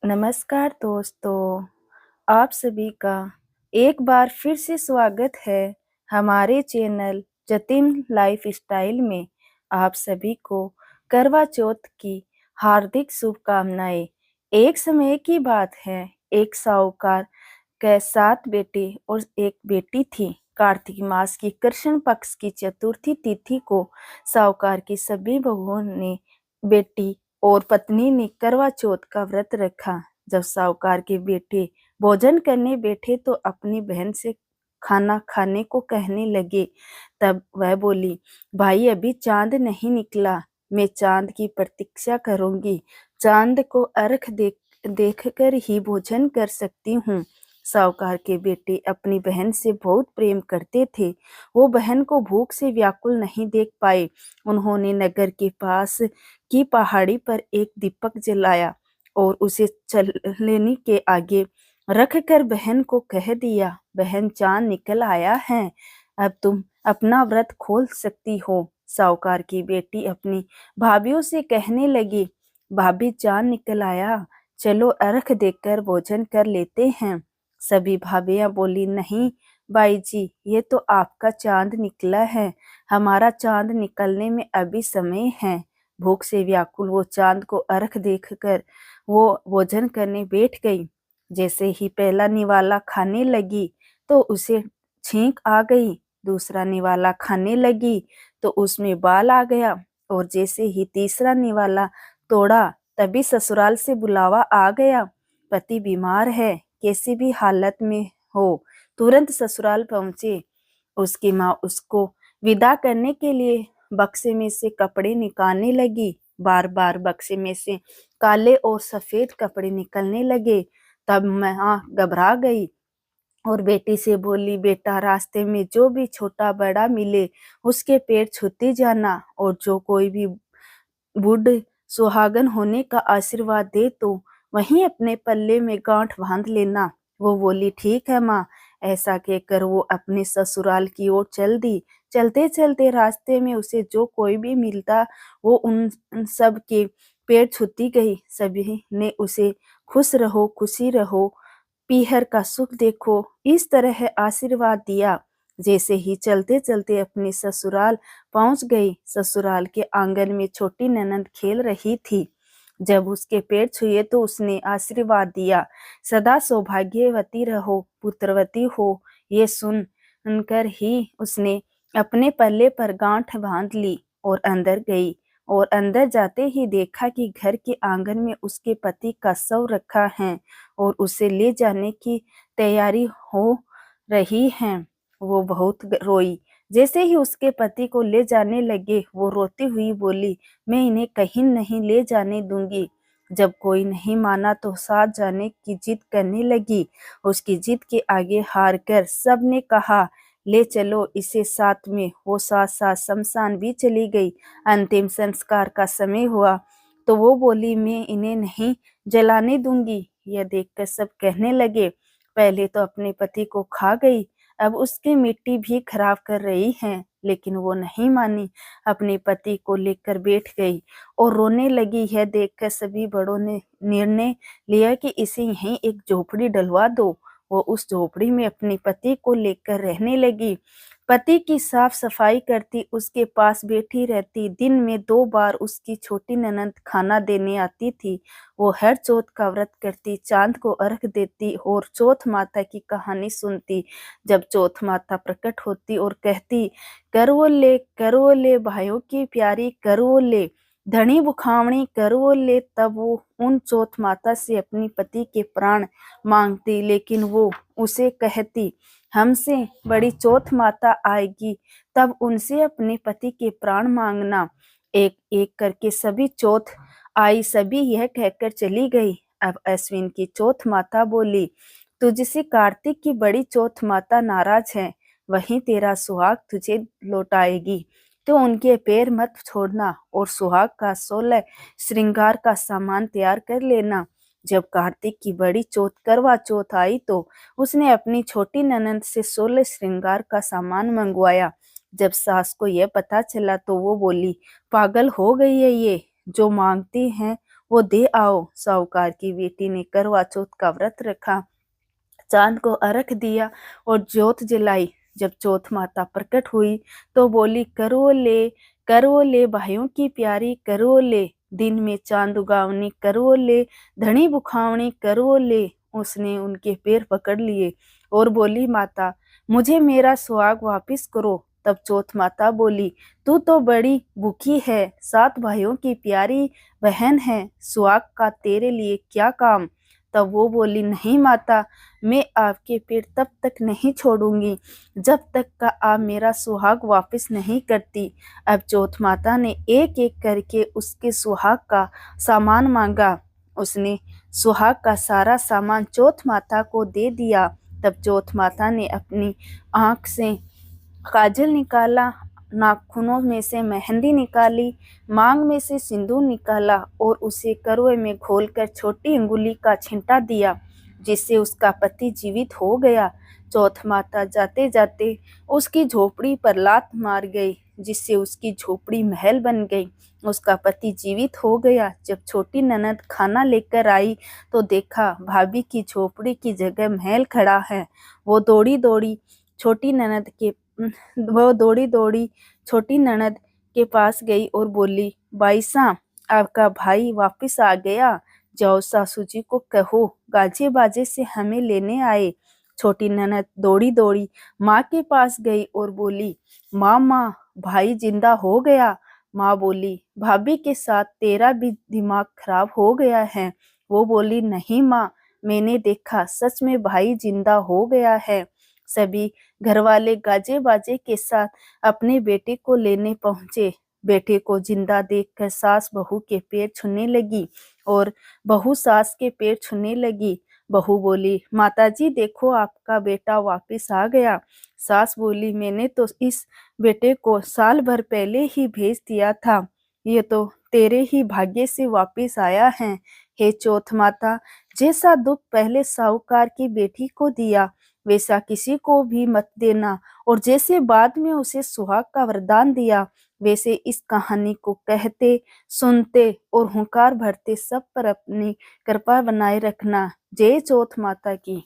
नमस्कार दोस्तों, आप सभी का एक बार फिर से स्वागत है हमारे चैनल जतिन लाइफस्टाइल में। आप सभी को करवा चौथ की हार्दिक शुभकामनाएं। एक समय की बात है, एक साहूकार के 7 बेटे और एक बेटी थी। कार्तिक मास की कृष्ण पक्ष की चतुर्थी तिथि को साहूकार की सभी बहुओं ने, बेटी और पत्नी ने करवा चौथ का व्रत रखा। जब साहूकार के बेटे भोजन करने बैठे तो अपनी बहन से खाना खाने को कहने लगे। तब वह बोली, भाई अभी चांद नहीं निकला, मैं चांद की प्रतीक्षा करूंगी। चांद को अर्घ देखकर ही भोजन कर सकती हूँ। साहूकार के बेटे अपनी बहन से बहुत प्रेम करते थे। वो बहन को भूख से व्याकुल नहीं देख पाए। उन्होंने नगर के पास की पहाड़ी पर एक दीपक जलाया और उसे चलने के आगे रख कर बहन को कह दिया, बहन चांद निकल आया है, अब तुम अपना व्रत खोल सकती हो। साहूकार की बेटी अपनी भाभीयों से कहने लगी, भाभी चांद निकल आया, चलो अर्घ देकर भोजन कर लेते हैं। सभी भाभियां बोली, नहीं बाई जी, ये तो आपका चांद निकला है, हमारा चांद निकलने में अभी समय है। भूख से व्याकुल वो चांद को अर्घ देखकर वो भोजन करने बैठ गई। जैसे ही पहला निवाला खाने लगी तो उसे छींक आ गई। दूसरा निवाला खाने लगी तो उसमें बाल आ गया और जैसे ही तीसरा निवाला तोड़ा तभी ससुराल से बुलावा आ गया, पति बीमार है, कैसी भी हालत में हो तुरंत ससुराल पहुंचे। उसकी माँ उसको विदा करने के लिए बक्से में से कपड़े निकालने लगी। बार बार बक्से में से काले और सफेद कपड़े निकलने लगे। तब माँ घबरा गई और बेटी से बोली, बेटा रास्ते में जो भी छोटा बड़ा मिले उसके पैर छूती जाना, और जो कोई भी बूढ़ सुहागन होने का आशीर्वाद दे तो वहीं अपने पल्ले में गांठ बांध लेना। वो बोली, ठीक है माँ। ऐसा कहकर वो अपने ससुराल की ओर चल दी। चलते चलते रास्ते में उसे जो कोई भी मिलता वो उन सब के पैर छूती गई। सभी ने उसे खुश रहो, खुशी रहो, पीहर का सुख देखो, इस तरह आशीर्वाद दिया। जैसे ही चलते चलते अपने ससुराल पहुंच गई, ससुराल के आंगन में छोटी ननद खेल रही थी। जब उसके पैर छुए तो उसने आशीर्वाद दिया, सदा सौभाग्यवती रहो, पुत्रवती हो। ये सुनकर ही उसने अपने पल्ले पर गांठ बांध ली और अंदर गई। और अंदर जाते ही देखा कि घर के आंगन में उसके पति का शव रखा है और उसे ले जाने की तैयारी हो रही है। वो बहुत रोई। जैसे ही उसके पति को ले जाने लगे वो रोती हुई बोली, मैं इन्हें कहीं नहीं ले जाने दूंगी। जब कोई नहीं माना तो साथ जाने की जिद करने लगी। उसकी जिद के आगे हार कर सब ने कहा, ले चलो इसे साथ में। वो साथ साथ शमशान भी चली गई। अंतिम संस्कार का समय हुआ तो वो बोली, मैं इन्हें नहीं जलाने दूंगी। यह देखकर सब कहने लगे, पहले तो अपने पति को खा गई, अब उसकी मिट्टी भी खराब कर रही है। लेकिन वो नहीं मानी, अपने पति को लेकर बैठ गई और रोने लगी। यह देखकर सभी बड़ों ने निर्णय लिया कि इसे यहीं एक झोपड़ी डलवा दो। वो उस झोपड़ी में अपने पति को लेकर रहने लगी। पति की साफ सफाई करती, उसके पास बैठी रहती। दिन में 2 बार उसकी छोटी ननद खाना देने आती थी। वो हर चौथ का व्रत करती, चांद को अर्घ देती और चौथ माता की कहानी सुनती। जब चौथ माता प्रकट होती और कहती, करो ले भाइयों की प्यारी, करो ले धनी बुखावणी, करो ले, तब वो उन चौथ माता से अपनी पति के प्राण मांगती। लेकिन वो उसे कहती, हमसे बड़ी चौथ माता आएगी, तब उनसे अपने पति के प्राण मांगना। एक एक करके सभी चौथ आई, सभी यह कहकर चली गई। अब अश्विन की चौथ माता बोली, तुझसे कार्तिक की बड़ी चौथ माता नाराज है, वहीं तेरा सुहाग तुझे लौटाएगी, तो उनके पैर मत छोड़ना और सुहाग का 16 श्रृंगार का सामान तैयार कर लेना। जब कार्तिक की बड़ी चौथ करवा चौथ आई तो उसने अपनी छोटी ननद से 16 श्रृंगार का सामान मंगवाया। जब सास को यह पता चला तो वो बोली, पागल हो गई है ये, जो मांगती हैं वो दे आओ। साहूकार की बेटी ने करवा चौथ का व्रत रखा, चांद को अर्घ दिया और ज्योत जलाई। जब चौथ माता प्रकट हुई तो बोली, करो ले भाइयों की प्यारी, करो ले दिन में चांद उगावनी, करो ले धनी बुखावनी, करो ले। उसने उनके पैर पकड़ लिए और बोली, माता मुझे मेरा सुहाग वापिस करो। तब चौथ माता बोली, तू तो बड़ी भूखी है, 7 भाइयों की प्यारी बहन है, सुहाग का तेरे लिए क्या काम। तब वो बोली, नहीं माता, मैं आपके पैर तब तक नहीं छोड़ूंगी जब तक का आप मेरा सुहाग वापस नहीं करती। अब चौथ माता ने एक एक करके उसके सुहाग का सामान मांगा। उसने सुहाग का सारा सामान चौथ माता को दे दिया। तब चौथ माता ने अपनी आंख से काजल निकाला, नाखूनों में से मेहंदी निकाली, मांग में से सिंदूर निकाला और उसे करवे में घोलकर छोटी अंगुली का छींटा दिया, जिससे उसका पति जीवित हो गया। चौथ माता जाते जाते उसकी झोपड़ी पर लात मार गई, जिससे उसकी झोपड़ी महल बन गई। उसका पति जीवित हो गया। जब छोटी ननद खाना लेकर आई तो देखा भाभी की झोपड़ी की जगह महल खड़ा है। वो दौड़ी दौड़ी छोटी ननद के छोटी ननद के पास गई और बोली, बाईसा आपका भाई वापस आ गया, जाओ सासू जी को कहो गाजे बाजे से हमें लेने आए। छोटी ननद दौड़ी दौड़ी माँ के पास गई और बोली, माँ भाई जिंदा हो गया। माँ बोली, भाभी के साथ तेरा भी दिमाग खराब हो गया है। वो बोली, नहीं माँ, मैंने देखा, सच में भाई जिंदा हो गया है। सभी घरवाले गाजे बाजे के साथ अपने बेटे को लेने पहुंचे। बेटे को जिंदा देखकर सास बहू के पैर छूने लगी और बहू सास के पैर छूने लगी। बहू बोली, माताजी देखो आपका बेटा वापस आ गया। सास बोली, मैंने तो इस बेटे को साल भर पहले ही भेज दिया था, ये तो तेरे ही भाग्य से वापस आया है। हे चौथ माता, जैसा दुख पहले साहूकार की बेटी को दिया वैसा किसी को भी मत देना, और जैसे बाद में उसे सुहाग का वरदान दिया वैसे इस कहानी को कहते, सुनते और हुंकार भरते सब पर अपनी कृपा बनाए रखना। जय चौथ माता की।